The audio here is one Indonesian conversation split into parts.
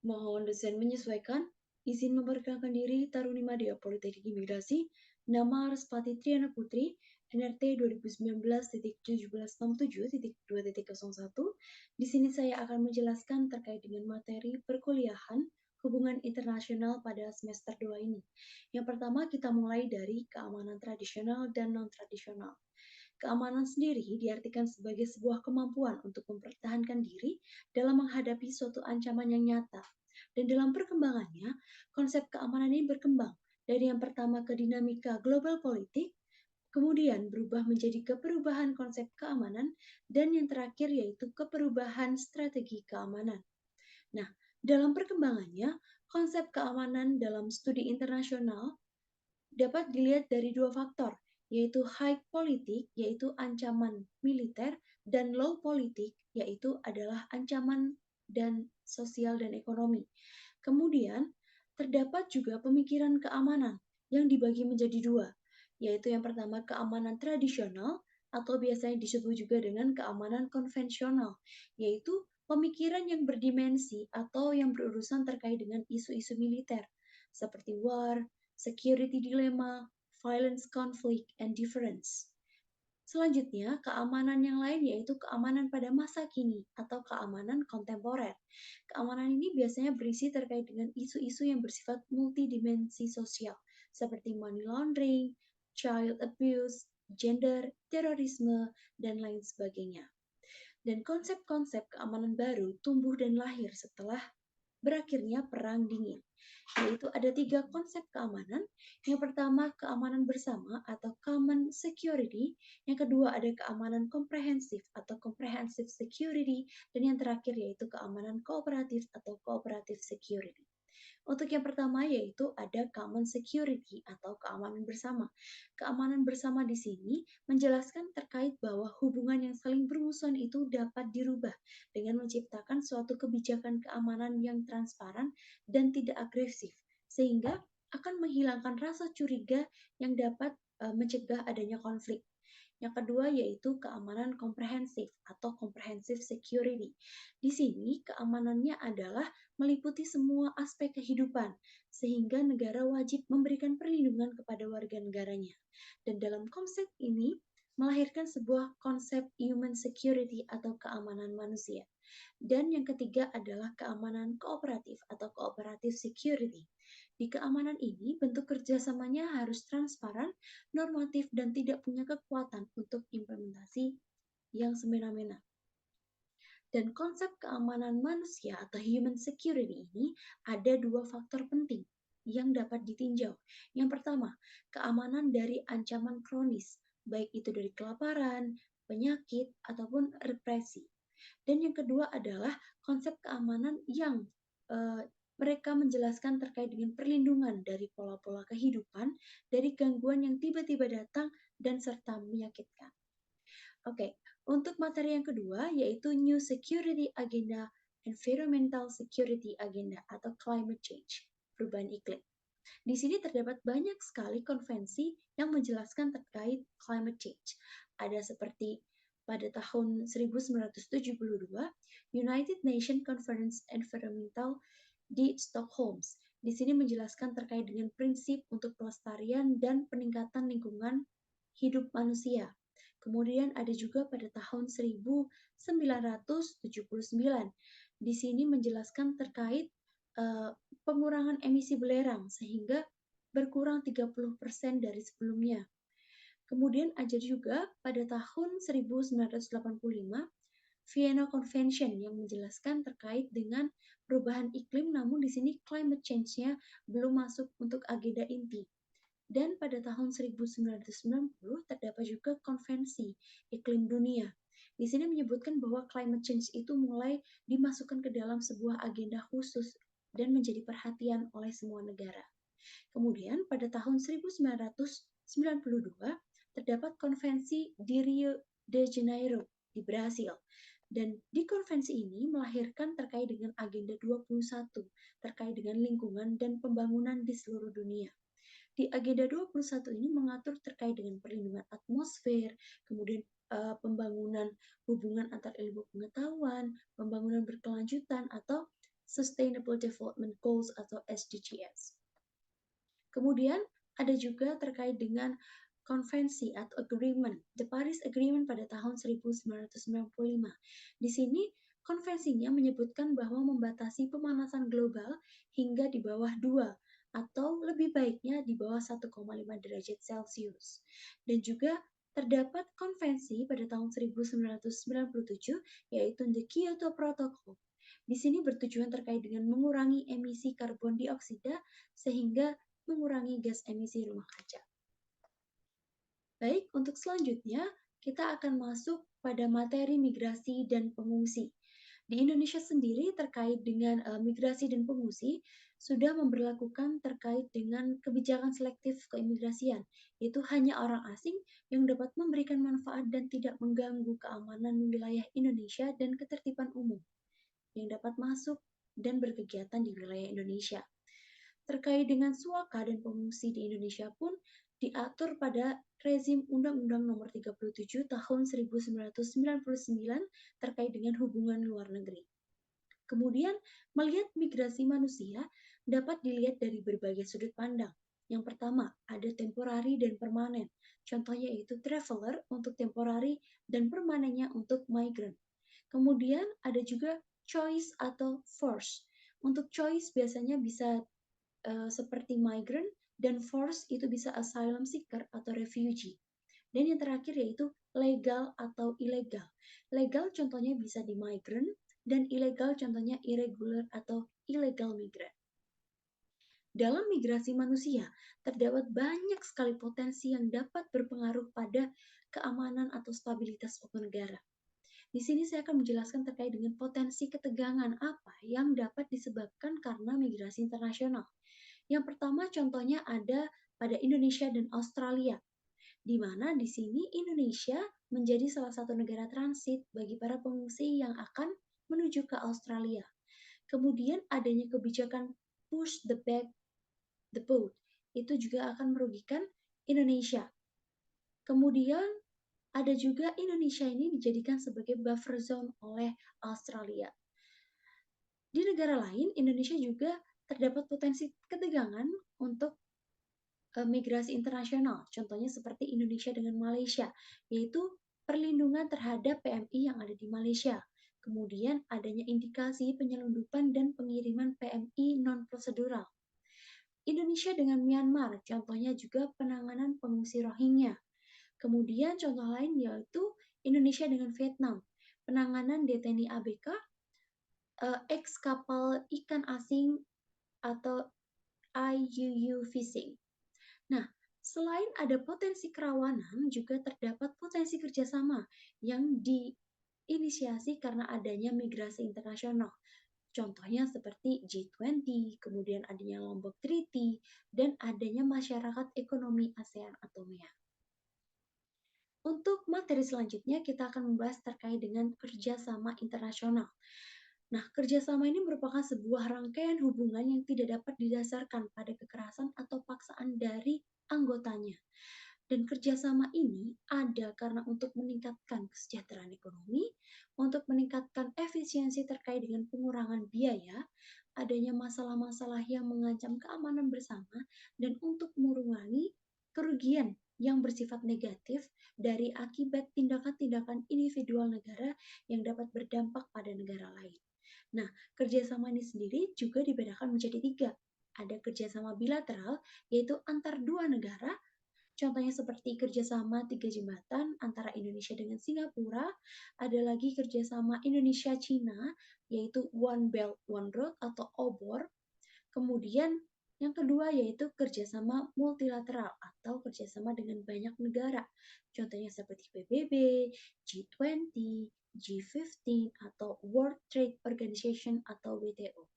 Mohon dosen menyesuaikan. Izin memperkenalkan diri Taruni Madya Politeknik Imigrasi. Nama Respati Triana Putri, NRT 2019-1767.2.01. Di sini saya akan menjelaskan terkait dengan materi perkuliahan hubungan internasional pada semester 2 ini. Yang pertama kita mulai dari keamanan tradisional dan non-tradisional. Keamanan sendiri diartikan sebagai sebuah kemampuan untuk mempertahankan diri dalam menghadapi suatu ancaman yang nyata. Dan dalam perkembangannya, konsep keamanan ini berkembang dari yang pertama ke dinamika global politik, kemudian berubah menjadi keperubahan konsep keamanan, dan yang terakhir yaitu keperubahan strategi keamanan. Nah, dalam perkembangannya, konsep keamanan dalam studi internasional dapat dilihat dari dua faktor, yaitu high politik, yaitu ancaman militer, dan low politik, yaitu adalah ancaman dan sosial dan ekonomi. Kemudian, terdapat juga pemikiran keamanan yang dibagi menjadi dua, yaitu yang pertama keamanan tradisional atau biasanya disebut juga dengan keamanan konvensional, yaitu pemikiran yang berdimensi atau yang berurusan terkait dengan isu-isu militer, seperti war, security dilemma, violence, conflict, and difference. Selanjutnya, keamanan yang lain yaitu keamanan pada masa kini atau keamanan kontemporer. Keamanan ini biasanya berisi terkait dengan isu-isu yang bersifat multidimensi sosial, seperti money laundering, child abuse, gender, terorisme, dan lain sebagainya. Dan konsep-konsep keamanan baru tumbuh dan lahir setelah berakhirnya Perang Dingin, yaitu ada tiga konsep keamanan. Yang pertama, keamanan bersama atau common security. Yang kedua, ada keamanan komprehensif atau comprehensive security. Dan yang terakhir, yaitu keamanan kooperatif atau cooperative security. Untuk yang pertama yaitu ada common security atau keamanan bersama. Keamanan bersama di sini menjelaskan terkait bahwa hubungan yang saling bermusuhan itu dapat dirubah dengan menciptakan suatu kebijakan keamanan yang transparan dan tidak agresif, sehingga akan menghilangkan rasa curiga yang dapat mencegah adanya konflik. Yang kedua yaitu keamanan komprehensif atau comprehensive security. Di sini keamanannya adalah meliputi semua aspek kehidupan, sehingga negara wajib memberikan perlindungan kepada warga negaranya. Dan dalam konsep ini melahirkan sebuah konsep human security atau keamanan manusia. Dan yang ketiga adalah keamanan kooperatif atau cooperative security. Di keamanan ini, bentuk kerjasamanya harus transparan, normatif, dan tidak punya kekuatan untuk implementasi yang semena-mena. Dan konsep keamanan manusia atau human security ini ada dua faktor penting yang dapat ditinjau. Yang pertama, keamanan dari ancaman kronis, baik itu dari kelaparan, penyakit, ataupun represi. Dan yang kedua adalah konsep keamanan yang mereka menjelaskan terkait dengan perlindungan dari pola-pola kehidupan, dari gangguan yang tiba-tiba datang dan serta menyakitkan. Oke, untuk materi yang kedua yaitu New Security Agenda, Environmental Security Agenda atau Climate Change, perubahan iklim. Di sini terdapat banyak sekali konvensi yang menjelaskan terkait climate change. Ada seperti pada tahun 1972, United Nations Conference Environmental di Stockholm. Di sini menjelaskan terkait dengan prinsip untuk pelestarian dan peningkatan lingkungan hidup manusia. Kemudian ada juga pada tahun 1979. Di sini menjelaskan terkait pengurangan emisi belerang sehingga berkurang 30% dari sebelumnya. Kemudian ada juga pada tahun 1985 Vienna Convention yang menjelaskan terkait dengan perubahan iklim, namun di sini climate change-nya belum masuk untuk agenda inti. Dan pada tahun 1990 terdapat juga konvensi iklim dunia. Di sini menyebutkan bahwa climate change itu mulai dimasukkan ke dalam sebuah agenda khusus dan menjadi perhatian oleh semua negara. Kemudian pada tahun 1992 terdapat konvensi di Rio de Janeiro di Brasil. Dan di konvensi ini melahirkan terkait dengan agenda 21 terkait dengan lingkungan dan pembangunan di seluruh dunia. Di agenda 21 ini mengatur terkait dengan perlindungan atmosfer, kemudian pembangunan hubungan antar ilmu pengetahuan, pembangunan berkelanjutan atau Sustainable Development Goals atau SDGs. Kemudian ada juga terkait dengan konvensi atau agreement, The Paris Agreement pada tahun 1995. Di sini konvensinya menyebutkan bahwa membatasi pemanasan global hingga di bawah 2 atau lebih baiknya di bawah 1,5 derajat Celcius. Dan juga terdapat konvensi pada tahun 1997 yaitu The Kyoto Protocol. Di sini bertujuan terkait dengan mengurangi emisi karbon dioksida sehingga mengurangi gas emisi rumah kaca. Baik, untuk selanjutnya kita akan masuk pada materi migrasi dan pengungsi. Di Indonesia sendiri terkait dengan migrasi dan pengungsi sudah memberlakukan terkait dengan kebijakan selektif keimigrasian, yaitu hanya orang asing yang dapat memberikan manfaat dan tidak mengganggu keamanan wilayah Indonesia dan ketertiban umum yang dapat masuk dan berkegiatan di wilayah Indonesia. Terkait dengan suaka dan pengungsi di Indonesia pun diatur pada rezim Undang-Undang Nomor 37 Tahun 1999 terkait dengan hubungan luar negeri. Kemudian, melihat migrasi manusia dapat dilihat dari berbagai sudut pandang. Yang pertama, ada temporary dan permanen. Contohnya yaitu traveler untuk temporary dan permanennya untuk migrant. Kemudian ada juga choice atau force. Untuk choice biasanya bisa seperti migrant, dan force itu bisa asylum seeker atau refugee. Dan yang terakhir yaitu legal atau ilegal. Legal contohnya bisa di migrant, dan ilegal contohnya irregular atau illegal migrant. Dalam migrasi manusia, terdapat banyak sekali potensi yang dapat berpengaruh pada keamanan atau stabilitas suatu negara. Di sini saya akan menjelaskan terkait dengan potensi ketegangan apa yang dapat disebabkan karena migrasi internasional. Yang pertama contohnya ada pada Indonesia dan Australia, di mana di sini Indonesia menjadi salah satu negara transit bagi para pengungsi yang akan menuju ke Australia. Kemudian adanya kebijakan push the back the boat, itu juga akan merugikan Indonesia. Kemudian ada juga Indonesia ini dijadikan sebagai buffer zone oleh Australia. Di negara lain, Indonesia juga terdapat potensi ketegangan untuk migrasi internasional, contohnya seperti Indonesia dengan Malaysia, yaitu perlindungan terhadap PMI yang ada di Malaysia. Kemudian adanya indikasi penyelundupan dan pengiriman PMI non-prosedural. Indonesia dengan Myanmar, contohnya juga penanganan pengungsi Rohingya. Kemudian contoh lain yaitu Indonesia dengan Vietnam, penanganan deteni ABK, ex kapal ikan asing atau IUU fishing. Nah, selain ada potensi kerawanan, juga terdapat potensi kerjasama yang diinisiasi karena adanya migrasi internasional. Contohnya seperti G20, kemudian adanya Lombok Treaty, dan adanya masyarakat ekonomi ASEAN atau MEA. Untuk materi selanjutnya, kita akan membahas terkait dengan kerjasama internasional. Nah, kerjasama ini merupakan sebuah rangkaian hubungan yang tidak dapat didasarkan pada kekerasan atau paksaan dari anggotanya. Dan kerjasama ini ada karena untuk meningkatkan kesejahteraan ekonomi, untuk meningkatkan efisiensi terkait dengan pengurangan biaya, adanya masalah-masalah yang mengancam keamanan bersama, dan untuk mengurangi kerugian yang bersifat negatif dari akibat tindakan-tindakan individual negara yang dapat berdampak pada negara lain. Nah, kerjasama ini sendiri juga dibedakan menjadi 3. Ada kerjasama bilateral, yaitu antar dua negara, contohnya seperti kerjasama 3 jembatan antara Indonesia dengan Singapura. Ada lagi kerjasama Indonesia-China, yaitu One Belt One Road atau OBOR. Kemudian yang kedua yaitu kerjasama multilateral atau kerjasama dengan banyak negara. Contohnya seperti PBB, G20, G15, atau World Trade Organization atau WTO.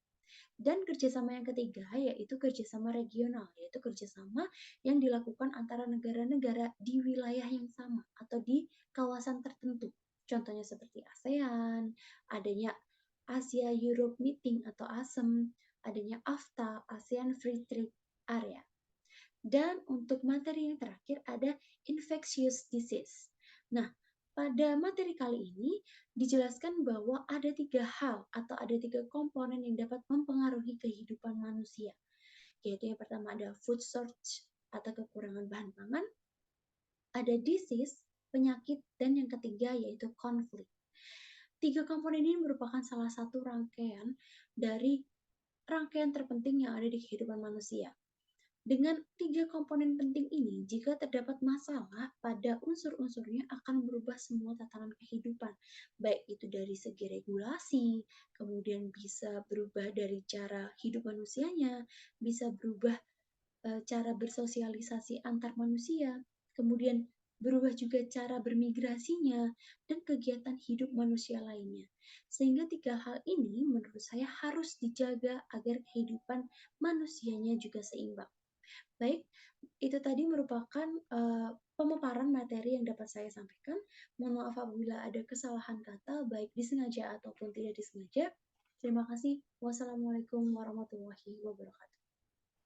Dan kerjasama yang ketiga yaitu kerjasama regional, yaitu kerjasama yang dilakukan antara negara-negara di wilayah yang sama atau di kawasan tertentu. Contohnya seperti ASEAN, adanya Asia Europe Meeting atau ASEM, adanya AFTA, ASEAN Free Trade Area. Dan untuk materi yang terakhir ada infectious disease. Nah, Pada materi kali ini dijelaskan bahwa ada 3 hal atau ada 3 komponen yang dapat mempengaruhi kehidupan manusia, yaitu yang pertama ada food shortage atau kekurangan bahan pangan, ada disease, penyakit, dan yang ketiga yaitu konflik. 3 komponen ini merupakan salah satu rangkaian terpenting yang ada di kehidupan manusia. Dengan 3 komponen penting ini, jika terdapat masalah pada unsur-unsurnya akan berubah semua tatanan kehidupan, baik itu dari segi regulasi, kemudian bisa berubah dari cara hidup manusianya, bisa berubah cara bersosialisasi antar manusia, kemudian berubah juga cara bermigrasinya, dan kegiatan hidup manusia lainnya. Sehingga 3 hal ini menurut saya harus dijaga agar kehidupan manusianya juga seimbang. Baik, itu tadi merupakan pemaparan materi yang dapat saya sampaikan. Mohon maaf apabila ada kesalahan kata, baik disengaja ataupun tidak disengaja. Terima kasih. Wassalamualaikum warahmatullahi wabarakatuh.